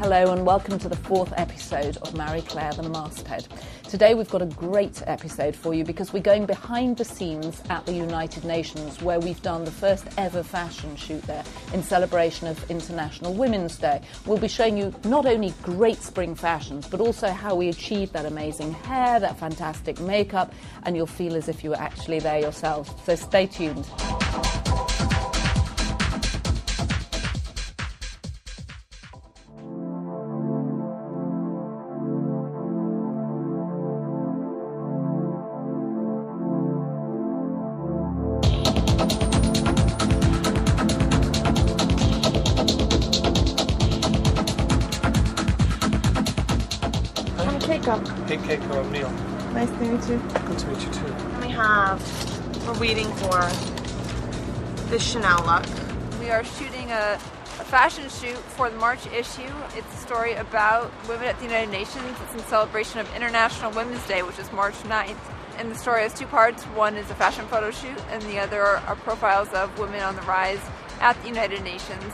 Hello and welcome to the 4th episode of Marie Claire the Masthead. Today we've got a great episode for you because we're going behind the scenes at the United Nations, where we've done the first ever fashion shoot there in celebration of International Women's Day. We'll be showing you not only great spring fashions, but also how we achieved that amazing hair, that fantastic makeup, and you'll feel as if you were actually there yourself. So stay tuned. Hey, Keiko, I'm Neil. Nice to meet you. Good to meet you too. We're waiting for this Chanel look. We are shooting a fashion shoot for the March issue. It's a story about women at the United Nations. It's in celebration of International Women's Day, which is March 9th. And the story has two parts. One is a fashion photo shoot, and the other are profiles of women on the rise at the United Nations.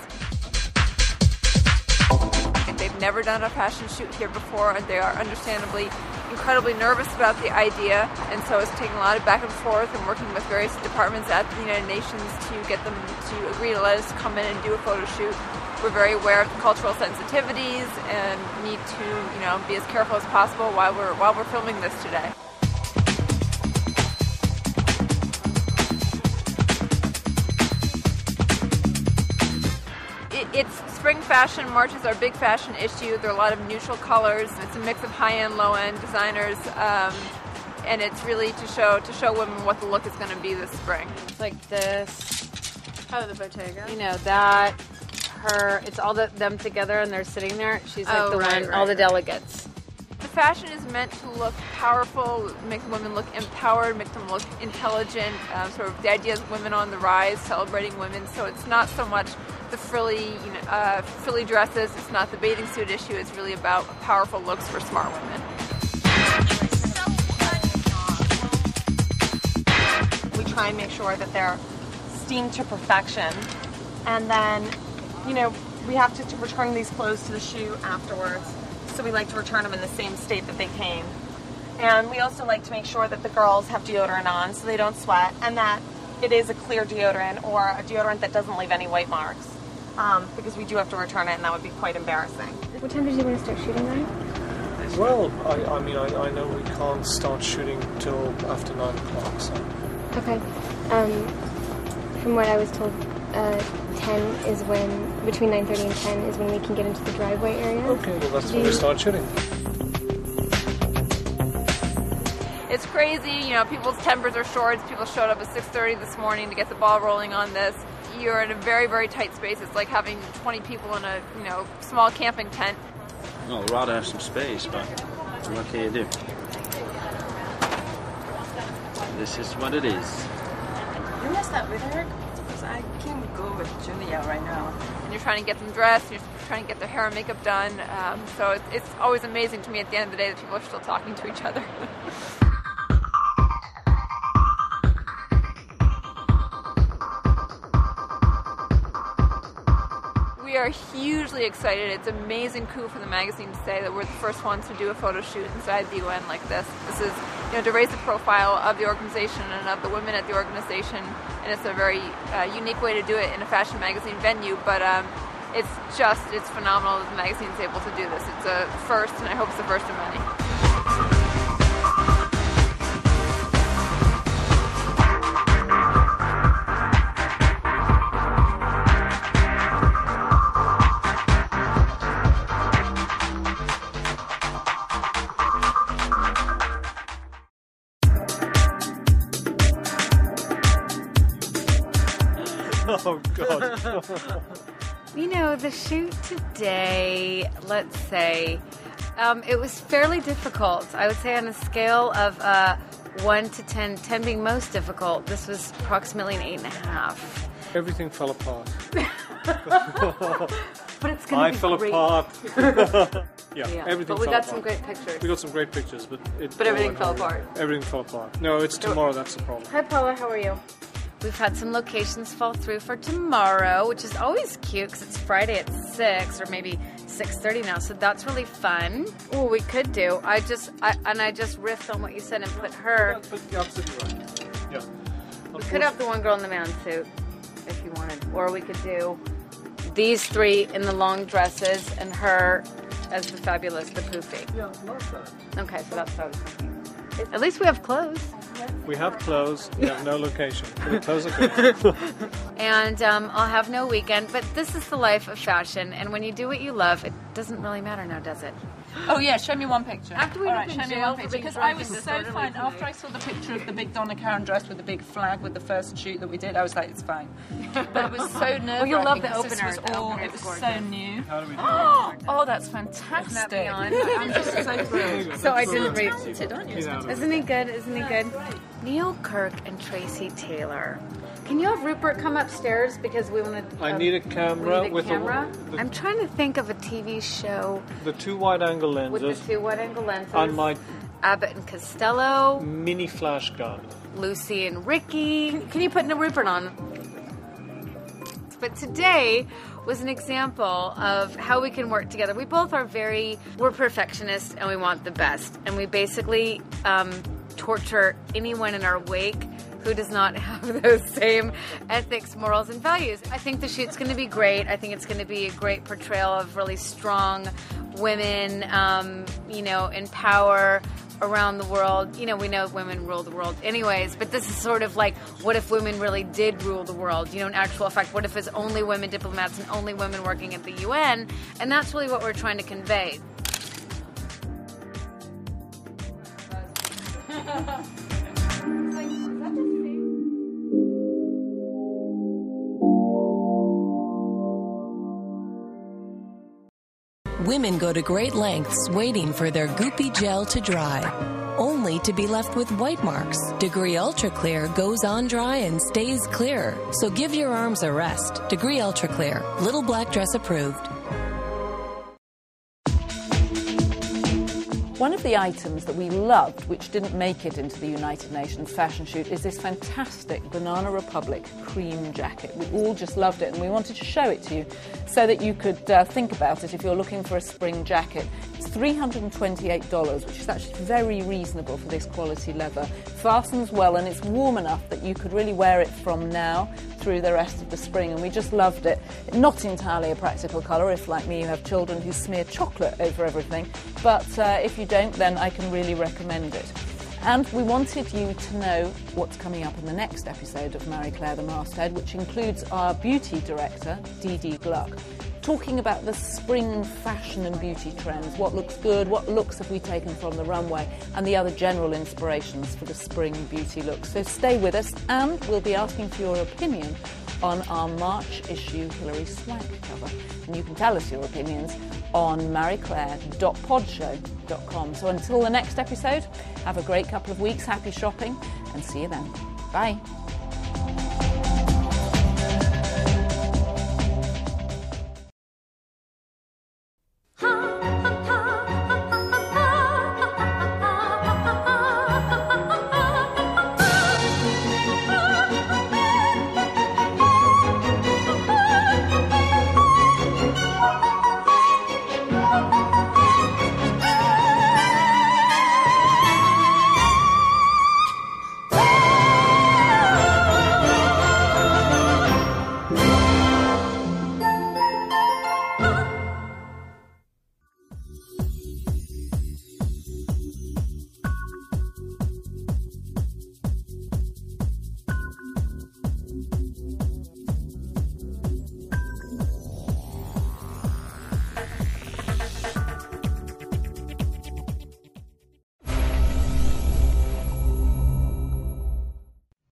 They've never done a fashion shoot here before, and they are understandably incredibly nervous about the idea, and so it's taking a lot of back and forth and working with various departments at the United Nations to get them to agree to let us come in and do a photo shoot. We're very aware of the cultural sensitivities and need to, be as careful as possible while we're filming this today. It's spring fashion. March is our big fashion issue. There are a lot of neutral colors. It's a mix of high-end, low-end designers, and it's really to show women what the look is going to be this spring. It's like this. Oh, the Bottega. That, her. It's all them together, and they're sitting there. She's like all the delegates. The fashion is meant to look powerful, make women look empowered, make them look intelligent. Sort of the idea is women on the rise, celebrating women. So it's not so much the frilly dresses. It's not the bathing suit issue. It's really about powerful looks for smart women. We try and make sure that they're steamed to perfection, and then, we have to return these clothes to the shoe afterwards. So we like to return them in the same state that they came. And we also like to make sure that the girls have deodorant on so they don't sweat, and that it is a clear deodorant or a deodorant that doesn't leave any white marks. Because we do have to return it, and that would be quite embarrassing. What time did you want to start shooting then? Well, I know we can't start shooting till after 9 o'clock, so... Okay. From what I was told, 10 is when, between 9:30 and 10 is when we can get into the driveway area. Okay, well that's when we start shooting. It's crazy, people's tempers are short. People showed up at 6:30 this morning to get the ball rolling on this. You're in a very, very tight space. It's like having 20 people in a, small camping tent. Well, I'd rather have some space, but what can you do? This is what it is. You must that with her? Because I can't go with Julia right now. And you're trying to get them dressed, and you're trying to get their hair and makeup done. So it's always amazing to me at the end of the day that people are still talking to each other. We are hugely excited. It's an amazing coup for the magazine to say that we're the first ones to do a photo shoot inside the UN like this. This is, to raise the profile of the organization and of the women at the organization, and it's a very unique way to do it in a fashion magazine venue, but it's phenomenal that the magazine is able to do this. It's a first, and I hope it's the first of many. Oh, God. The shoot today, let's say, it was fairly difficult. I would say on a scale of 1 to 10, 10 being most difficult, this was approximately an 8.5. Everything fell apart. But it's going to be fell great. apart. Yeah, everything but we fell got apart. some great pictures. We got some great pictures, but everything fell apart. Everything fell apart. No, it's tomorrow, that's the problem. Hi, Paula, how are you? We've had some locations fall through for tomorrow, which is always cute because it's Friday at 6 or maybe 6:30 now, so that's really fun. Oh, we could do. I just riffed on what you said and put her. You're absolutely right. Yeah. We could have the one girl in the man suit if you wanted, or we could do these three in the long dresses and her as the fabulous, the poofy. Yeah, love that. Okay, so that's what I was thinking. At least we have clothes. We have clothes. We have no location. The clothes are good. And I'll have no weekend, but this is the life of fashion. And when you do what you love, it doesn't really matter now, does it? Oh yeah, show me one picture. After we All lived right, in show me jail one for picture being because drunk I was and so disorderly fine. tonight. After I saw the picture of the big Donna Karan dress with the big flag with the first shoot that we did, I was like, it's fine. But it was so nerve-wracking. Well, you'll love the because opener. It was so new. How do we do Oh, that's fantastic. beyond? I'm just so thrilled. So I didn't read. it? Isn't he good? Isn't he good? Neil Kirk and Tracy Taylor. Can you have Rupert come upstairs because we want to? I need a camera with camera. I'm trying to think of a TV show the two wide-angle lenses with the two wide-angle lenses. and my Abbott and Costello, mini flash gun. Lucy and Ricky. Can you put a Rupert on? But today was an example of how we can work together. We both are we're perfectionists and we want the best. And we basically torture anyone in our wake who does not have those same ethics, morals, and values. I think the shoot's going to be great. I think it's going to be a great portrayal of really strong women, in power around the world. You know, we know women rule the world anyways, but this is sort of like, what if women really did rule the world? You know, in actual fact, what if it's only women diplomats and only women working at the UN? And that's really what we're trying to convey. Women go to great lengths waiting for their goopy gel to dry, only to be left with white marks. Degree Ultra Clear goes on dry and stays clear, so give your arms a rest. Degree Ultra Clear, little black dress approved. One of the items that we loved, which didn't make it into the United Nations fashion shoot, is this fantastic Banana Republic cream jacket. We all just loved it, and we wanted to show it to you so that you could think about it if you're looking for a spring jacket. It's $328, which is actually very reasonable for this quality leather. Fastens well, and it's warm enough that you could really wear it from now through the rest of the spring, and we just loved it. Not entirely a practical colour if, like me, you have children who smear chocolate over everything, but if you don't, then I can really recommend it. And we wanted you to know what's coming up in the next episode of Marie Claire the Masthead, which includes our beauty director, Dee Dee Gluck, talking about the spring fashion and beauty trends, what looks good, what looks have we taken from the runway, and the other general inspirations for the spring beauty looks. So stay with us, and we'll be asking for your opinion on our March issue Hilary Swank cover. And you can tell us your opinions on marieclaire.podshow.com. So until the next episode, have a great couple of weeks, happy shopping, and see you then. Bye.